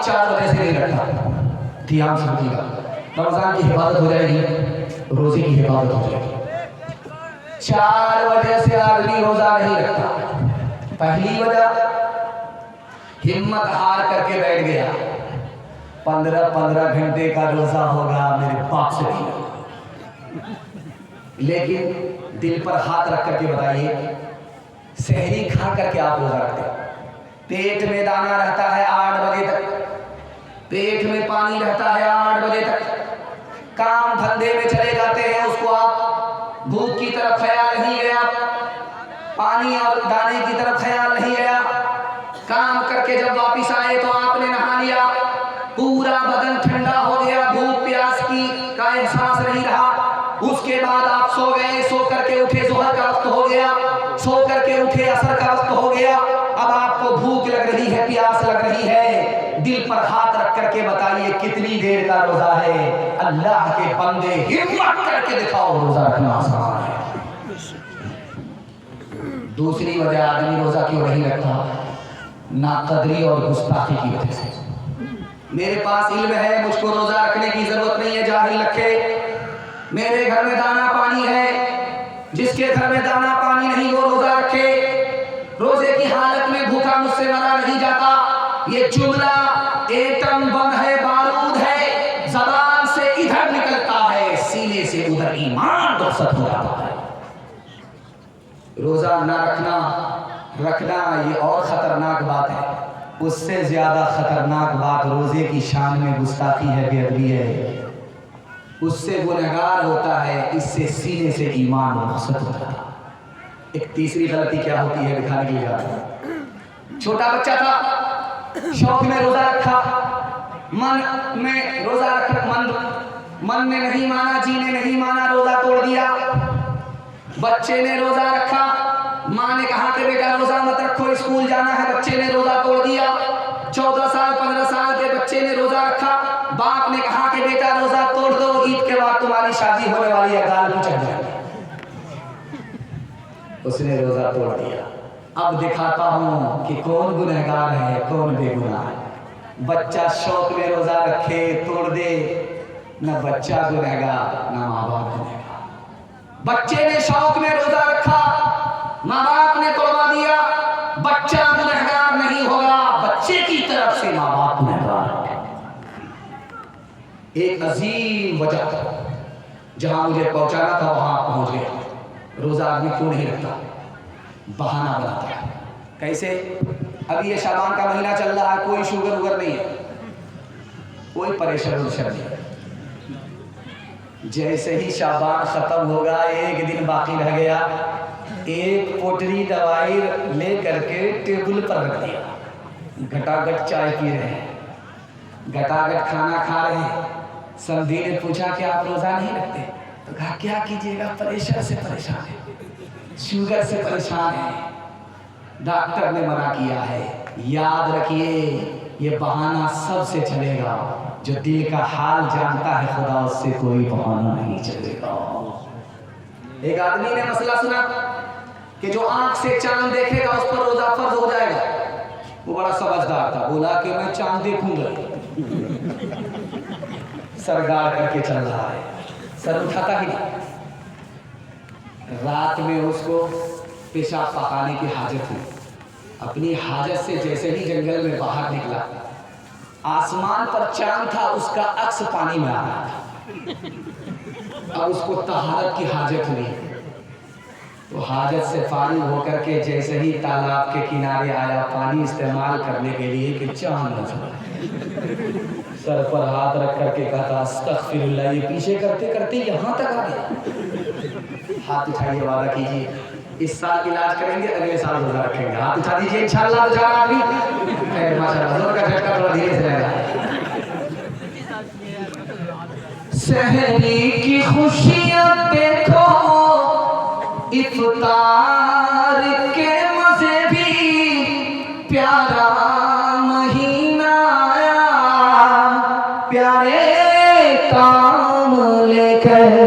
बाद 4 बजे से नहीं रखता। ध्यान से सुनिएगा, रमजान की हिफाजत हो जाएगी, रोजे की हिफाजत हो जाएगी। 4 बजे से आदमी रोजा नहीं रखता। पहली वजह, हिम्मत हार करके बैठ गया, 15 घंटे का रोजा होगा, मेरे बाप से नहीं होगा। लेकिन दिल पर हाथ रख करके बताइए, सहरी खा करके आप रोजा रखते, पेट में दाना रहता है 8 बजे तक, पेट में पानी रहता है 8 बजे तक, काम धंधे में चले जाते हैं, उसको आप भूख की तरफ ख्याल नहीं गया, पानी और दाने की तरफ ख्याल नहीं गया, काम करके जब वापिस आए तो आपने नहा लिया, पूरा बदन ठंडा हो गया, भूख प्यास की का एहसास नहीं रहा, उसके बाद आप सो गए, सो करके उठे, ज़ोहर का वक्त हो गया, सो करके उठे, असर का वक्त हो गया, अब आपको भूख लग रही है, प्यास लग रही है, दिल पर हाथ रख करके बताइए कितनी देर का रोजा है। अल्लाह के बंदे हिम्मत करके दिखाओ, रोजा रखना आसान है। दूसरी वजह आदमी रोजा क्यों नहीं रखता, नाकदरी और गुस्ताखी की वजह से। मेरे पास इल्म है, मुझको रोजा रखने की जरूरत नहीं है, जाहिल रखे, मेरे घर में दाना पानी है, जिसके घर में दाना पानी नहीं वो रोजा रखे, रोजे की हालत में भूखा मुझसे मरा नहीं जाता। ये जुमला एटम बम है, बारूद है, जबान से इधर निकलता है, सीने से उधर ईमान रुखसत हो जाता है। रोजा ना रखना ये और खतरनाक बात है, उससे ज्यादा खतरनाक बात रोजे की शान में गुस्ताखी है, बेअदबी है, उससे गुनहगार होता है, इससे सीने से ईमान रुखसत होता है। एक तीसरी गलती क्या होती है दिखाने के लिए जा रहा हूं। छोटा बच्चा था, शौक में रोजा रखा, मन में रोजा रखा, मन ने नहीं माना, जी ने नहीं माना, रोजा तोड़ दिया। बच्चे ने रोजा रखा, माँ ने कहा कि बेटा रोजा मत रखो, स्कूल जाना है, बच्चे ने रोजा तोड़ दिया। 14 साल 15 साल के बच्चे ने रोजा रखा, बाप ने कहा कि बेटा रोजा तोड़ दो, ईद के बाद तुम्हारी शादी होने वाली है, गाल भी चढ़ जाएगी। उसने रोजा तोड़ दिया। अब दिखाता हूं कि कौन गुनहगार है, कौन बेगुनाह है। बच्चा शौक में रोजा रखे, तोड़ दे, न बच्चा गुनहगार न माँ बाप गुनहगार। बच्चे ने शौक में रोजा रखा, माँ बाप ने तोड़वा दिया, बच्चा गुनहगार नहीं होगा, बच्चे की तरफ से माँ बाप गुनहगार। एक अजीम वजह जहां मुझे पहुंचाना था वहां पहुंच गया। रोजा आदमी क्यों नहीं रखता, बहाना बनाता है। कैसे? अभी ये शाबान का महीना चल रहा है, कोई शुगर वुगर नहीं है, कोई परेशान नहीं है। जैसे ही शाबान खत्म होगा, एक दिन बाकी रह गया, एक पोटली दवाई ले करके टेबल पर रख दिया, घटाघट चाय पी रहे हैं, घटाघट खाना खा रहे हैं। समधी ने पूछा कि आप रोजा नहीं रखते? तो कहा क्या कीजिएगा, प्रेशर से परेशान है, शुगर से परेशान है, डॉक्टर ने मना किया है। याद रखिए, ये बहाना सबसे चलेगा, जो दिल का हाल जानता है खुदा, उससे कोई बहाना नहीं चलेगा। एक आदमी ने मसला सुना कि जो आंख से चांद देखेगा उस पर रोजा फर्ज हो जाएगा। वो बड़ा समझदार था, बोला कि मैं चांद देखूंगा। सर गाड़ करके चल रहा है, सर उठाता ही नहीं। रात में उसको पेशाब पकाने की हाजत हुई। अपनी हाजत से जैसे ही जंगल में बाहर निकला, आसमान पर चांद था, उसका अक्स पानी में आ रहा था। अब उसको तहारत की हाजत हुई, तो हाजत से फारिग होकर के जैसे ही तालाब के किनारे आया पानी इस्तेमाल करने के लिए कि चांद नजर, सर पर हाथ रख करके कहता अस्तगफिरुल्लाह, ये पीछे करते करते यहाँ तक आ गया। हाथ उठाइए, वादा कीजिए इस साल इलाज करेंगे, अगले साल रोजा रखेंगे। हाथ उठा दीजिए, इंशाअल्लाह। तो चार आदमी माशाअल्लाह, जोर का झटका थोड़ा धीरे से रहेगा। सहरी की खुशियां देखो, इफ्तार के मजे भी, प्यारा महीना आया, प्यारे काम लेकर